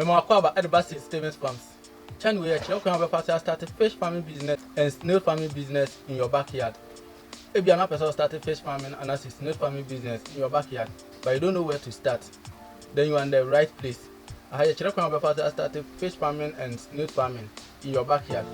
Remember about Edibasi Stevens Farms. Channel where you can start a fish farming business and snail farming business in your backyard. If you are not person starting fish farming and snail farming business in your backyard, but you don't know where to start, then you are in the right place. I have a start fish farming and snail farming in your backyard.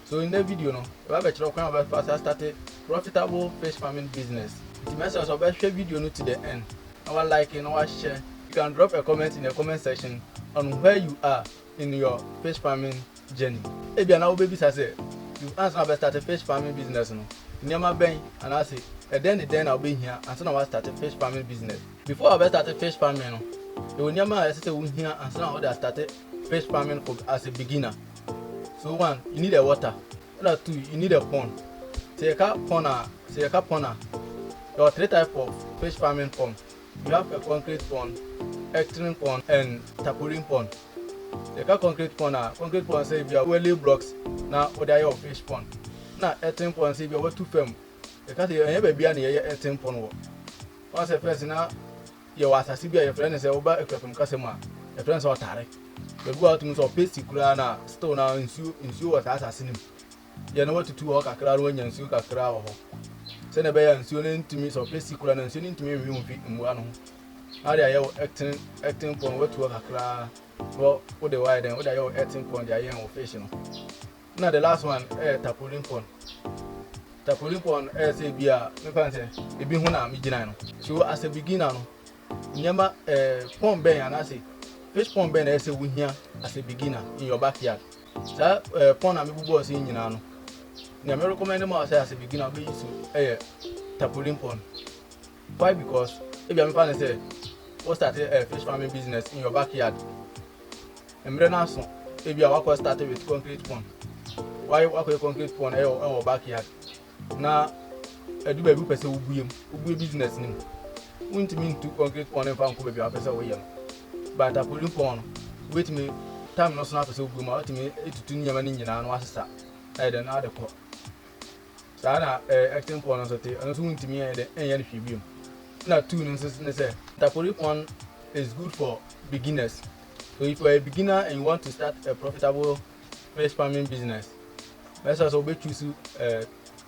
So in the video, no, you have a start a profitable fish farming business. The message of a video to the end. Our like and our share. You can drop a comment in the comment section on where you are in your fish farming journey. If you are now babies, I say you answer about start a fish farming business. No, near my bank, and I say, and then I'll be here and so I start a fish farming business. Before I start a fish farming, no, you will near my sister here and so I started fish farming as a beginner. So one, you need a water. Number two, you need a pond. Say a pond. There are three types of fish farming pond. You have a concrete pond, electric pond, and Tarpaulin pond. The concrete pond say if you are well blocks, now what are your fish pond? Now electric pond say if you are too firm. The cat you never be any electric pond. Once a person now, you was a CBA your friend and say over a from customer. Your friends are tired. You go out to so pasty crana, stone now in you was assassin. You know what to do work a crowd when you and a crowd. Send a bear and soon to me so pasty crana and soon to me room feet in one. How they are acting for what to work a crowd. Well, what the wide and what are your acting for the young official. Now the last one, Tarpaulin pond. Tarpaulin pond, say beer, me fancy, it be one I'm beginner. So as a beginner, remember pond bay and I say. Fish pond ben as a win here as a beginner in your backyard. That pond I'm able to in Yano. I recommend them as a beginner be used to Tarpaulin pond. Why? Because if you are say what start a fish farming business in your backyard. And then also if you are started with concrete pond. Why work with concrete pond in your backyard? Now I do a person who be business name. Won't mean to concrete pond and farm could be a person with but I put pond with me time no snap so good out me to 2 years in and was that I don't know the call. So acting pond and soon to me and any view. Not 2 nonsense say Tarpaulin pond is good for beginners. So if you are a beginner and you want to start a profitable fish farming business, let's also choose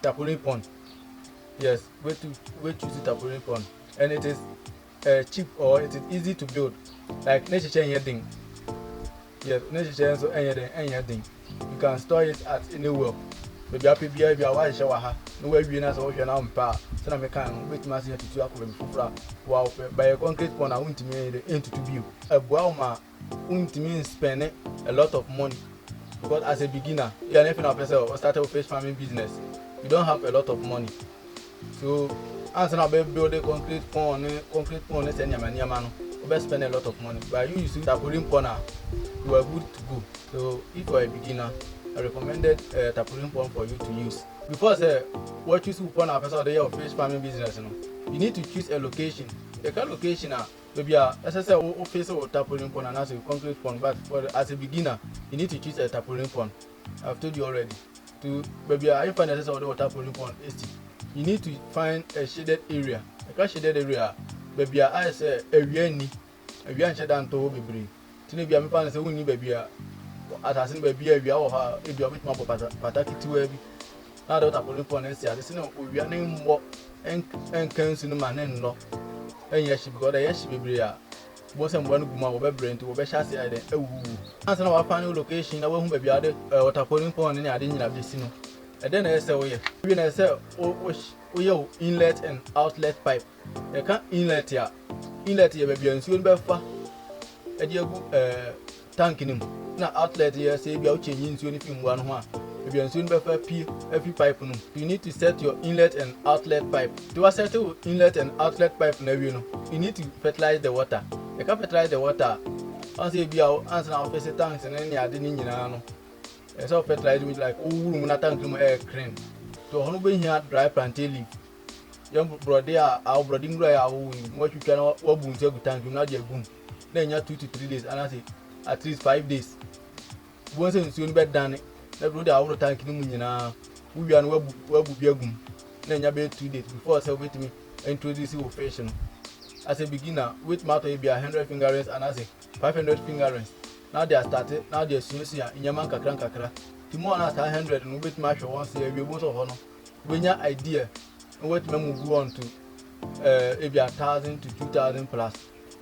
Tarpaulin pond. Yes, we choose Tarpaulin pond, and it is cheap or it is easy to build. Like nature change thing. Yes, nature change so anything. You can store it at anywhere. Maybe happy beer if you are watching shower. No way we na so we na mpa. So na me can wait ma see to akọ be fufura. Wow, by a concrete pond I want to me the into to build. A boama want to spend a lot of money. Because as a beginner, you are nothing person or start a fish farming business. You don't have a lot of money. So answer now build a concrete pond is any man. You spend a lot of money. But you use Tarpaulin pond, you are good to go. So if you are a beginner, I recommended Tarpaulin pond for you to use. Before say what you pond a person of fish farming business, you need to choose a location. The kind of location maybe as I said, face or Tarpaulin pond and as a concrete pond. But as a beginner, you need to choose a Tarpaulin pond. I've told you already. To maybe I find that the Tarpaulin pond is you need to find a shaded area. A shaded area. Baby, I say a shut down to be. Tinibia, me find say we need baby. As I say, baby, if you are with my pataki too heavy. Now that Tarpaulin pond is here, listen, we are named more and cancel the man and law. And yes, because yes, baby, was and one woman over brain to over chassis. Answer our final location, I won't be added or Tarpaulin pond and I didn't have this. And then I say, when I say, oh, inlet and outlet pipe. You can't inlet here, baby, and soon be far. A dear tank in him. Now, outlet here, say, be out changing to anything 1 1. Maybe and soon be far every pipe. You need to set your inlet and outlet pipe. To set your inlet and outlet pipe, you need to fertilize the water. You can't fertilize the water. Once you be out, answer our face tanks and any other in your so fertilize with like, oh, not tank air cream. To only here dry plantain leaf. Young brother, our brooding dry, what you cannot open to tank, you not your boom. Then you have 2 to 3 days, and I say at least 5 days. Once and soon bed done, the brother out of tank in we are well be a boom. Then you have 2 days before I with me introduce you fashion. As a beginner, with matter be 100 finger rings and I say 500 finger rings. now they are started, now they are seriously in Yaman Kakra. Tomorrow at 100 and wait match once a year, you want of honor. When your idea, and wait, move on to if you are 1,000 to 2,000 plus.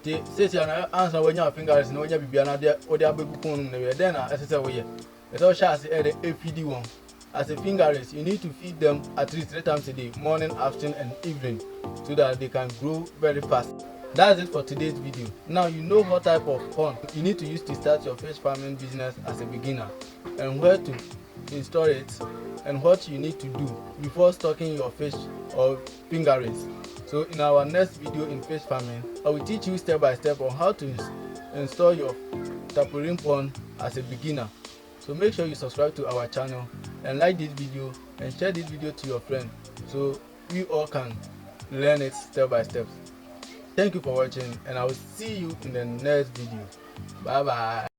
They say you answer when your fingers and when you be another or the baby phone, then as I say, we it's all shots at the APD one. As a fingerless, you need to feed them at least 3 times a day, morning, afternoon, and evening, so that they can grow very fast. That's it for today's video. Now you know what type of pond you need to use to start your fish farming business as a beginner, and where to install it, and what you need to do before stocking your fish or fingerless. So in our next video in fish farming, I will teach you step by step on how to install your Tarpaulin pond as a beginner. So make sure you subscribe to our channel and like this video and share this video to your friend so we all can learn it step by step. Thank you for watching, and I will see you in the next video. Bye bye.